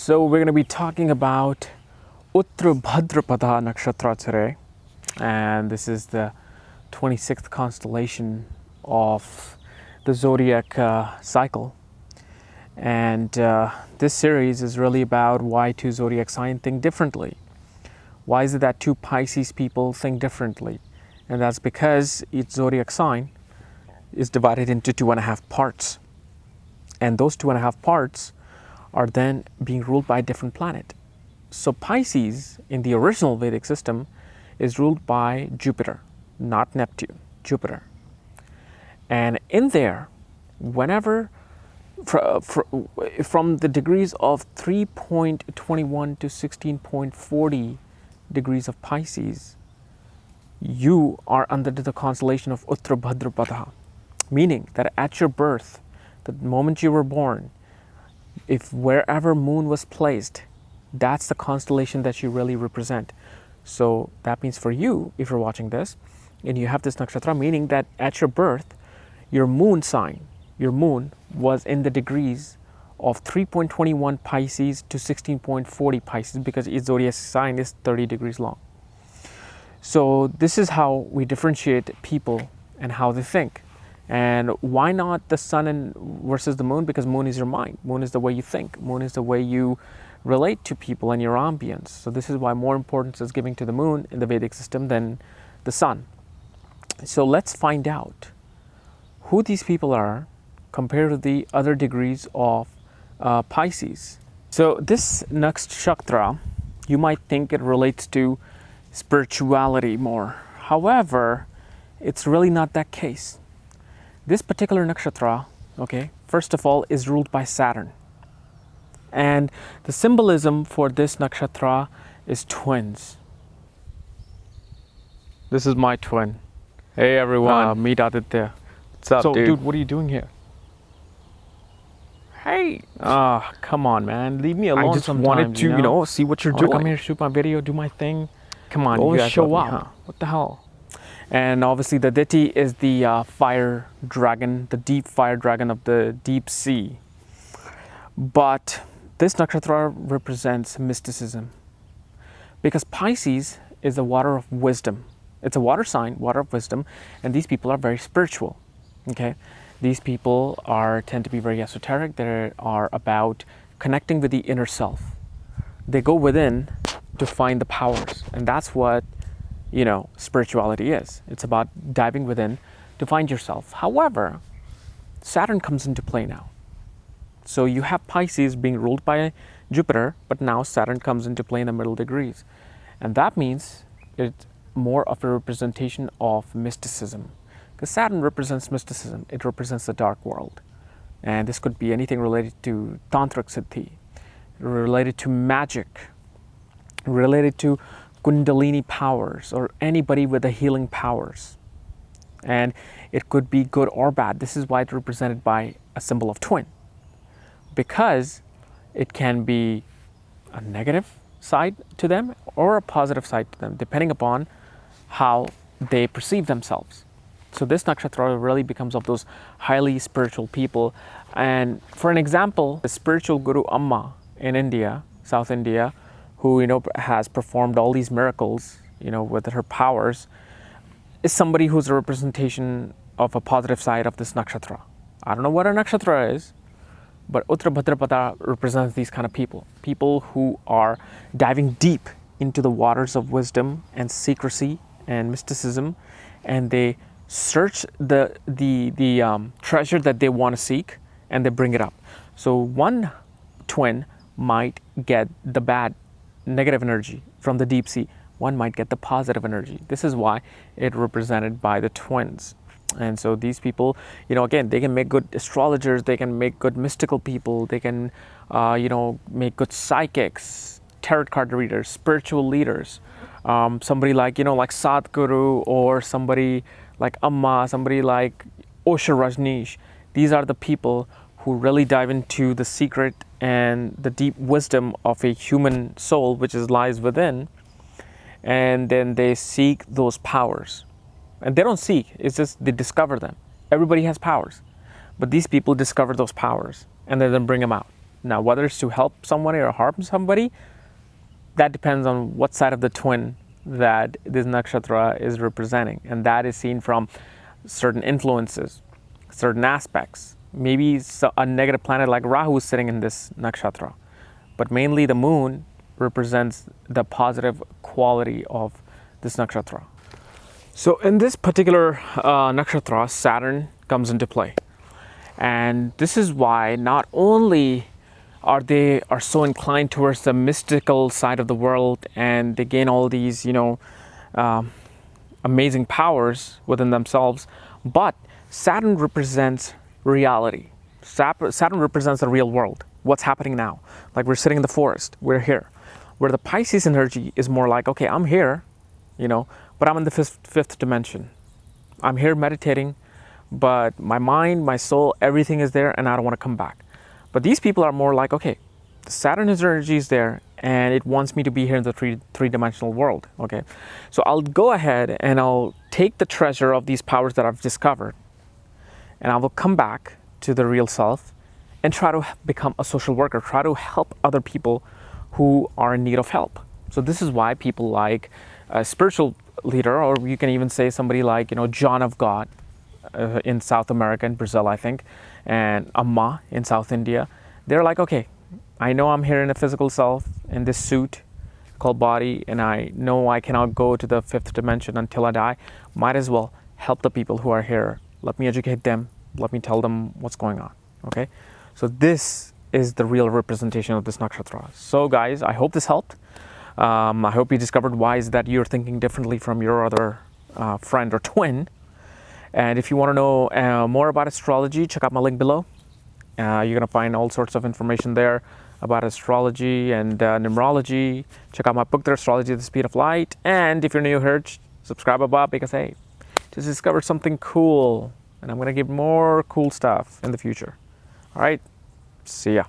So we're going to be talking about Uttara Bhadrapada Nakshatra today, and this is the 26th constellation of the zodiac cycle. And this series is really about why two zodiac signs think differently. Why is it that two Pisces people think differently? And that's because each zodiac sign is divided into 2.5 parts. And those 2.5 parts are then being ruled by a different planet. So Pisces, in the original Vedic system, is ruled by Jupiter, not Neptune, Jupiter. And in there, whenever, from the degrees of 3.21 to 16.40 degrees of Pisces, you are under the constellation of Uttara Bhadrapada, meaning that at your birth, the moment you were born, if wherever moon was placed, that's the constellation that you really represent. So that means for you, if you're watching this and you have this nakshatra, meaning that at your birth, your moon sign, your moon was in the degrees of 3.21 Pisces to 16.40 Pisces, because each zodiac sign is 30 degrees long. So this is how we differentiate people and how they think. And why not the sun versus the moon? Because moon is your mind. Moon is the way you think. Moon is the way you relate to people and your ambience. So this is why more importance is given to the moon in the Vedic system than the sun. So let's find out who these people are compared to the other degrees of Pisces. So this nakshatra, you might think it relates to spirituality more. However, it's really not that case. This particular nakshatra, okay, first of all, is ruled by Saturn. And the symbolism for this nakshatra is twins. This is my twin. Hey everyone, meet Aditya. What's up, So, dude? what are you doing here? Hey! Come on, man. Leave me alone. I just wanted to, see what you're I wanna doing. come here, shoot my video, do my thing. Come on, Always you guys show love me, up. huh? What the hell? And obviously the deity is the fire dragon, the deep fire dragon of the deep sea. But this nakshatra represents mysticism, because Pisces is the water of wisdom. It's a water sign, water of wisdom, and these people are very spiritual. Okay, these people tend to be very esoteric. They are about connecting with the inner self. They go within to find the powers, and that's what spirituality is. It's about diving within to find yourself. However, Saturn comes into play now. So you have Pisces being ruled by Jupiter, but now Saturn comes into play in the middle degrees. And that means it's more of a representation of mysticism. Because Saturn represents mysticism. It represents the dark world. And this could be anything related to tantric siddhi, related to magic, related to Kundalini powers, or anybody with the healing powers. And it could be good or bad. This is why it's represented by a symbol of twin, because it can be a negative side to them or a positive side to them, depending upon how they perceive themselves. So this nakshatra really becomes of those highly spiritual people. And for an example, the spiritual guru Amma in India, South India, who has performed all these miracles, with her powers, is somebody who's a representation of a positive side of this nakshatra. I don't know what a nakshatra is, but Uttara Bhadrapada represents these kind of people. People who are diving deep into the waters of wisdom and secrecy and mysticism, and they search the treasure that they want to seek, and they bring it up. So one twin might get the bad, negative energy from the deep sea. One might get the positive energy. This is why it's represented by the twins. And so these people, again, they can make good astrologers, they can make good mystical people, they can, make good psychics, tarot card readers, spiritual leaders. Somebody like Sadhguru, or somebody like Amma, somebody like Osho Rajneesh. These are the people who really dive into the secret and the deep wisdom of a human soul, which lies within, and then they seek those powers. And they don't seek, it's just they discover them. Everybody has powers, but these people discover those powers and then bring them out. Now, whether it's to help somebody or harm somebody, that depends on what side of the twin that this nakshatra is representing. And that is seen from certain influences, certain aspects. Maybe a negative planet like Rahu is sitting in this nakshatra. But mainly the moon represents the positive quality of this nakshatra. So in this particular nakshatra, Saturn comes into play. And this is why not only are so inclined towards the mystical side of the world, and they gain all these, amazing powers within themselves, but Saturn represents reality. Saturn represents the real world. What's happening now? Like, we're sitting in the forest, we're here. Where the Pisces energy is more like, okay, I'm here, but I'm in the fifth dimension. I'm here meditating, but my mind, my soul, everything is there, and I don't want to come back. But these people are more like, okay, the Saturn energy is there, and it wants me to be here in the three-dimensional world, okay? So I'll go ahead and I'll take the treasure of these powers that I've discovered, and I will come back to the real self and try to become a social worker, try to help other people who are in need of help. So this is why people like a spiritual leader, or you can even say somebody like, John of God in South America, in Brazil, I think, and Amma in South India. They're like, okay, I know I'm here in a physical self, in this suit called body, and I know I cannot go to the fifth dimension until I die. Might as well help the people who are here. Let me educate them. Let me tell them what's going on, okay? So this is the real representation of this nakshatra. So guys, I hope this helped. I hope you discovered why is that you're thinking differently from your other friend or twin. And if you want to know more about astrology, check out my link below. You're going to find all sorts of information there about astrology and numerology. Check out my book, The Astrology at the Speed of Light. And if you're new here, subscribe above, because hey, just discovered something cool. And I'm going to give more cool stuff in the future. All right, see ya.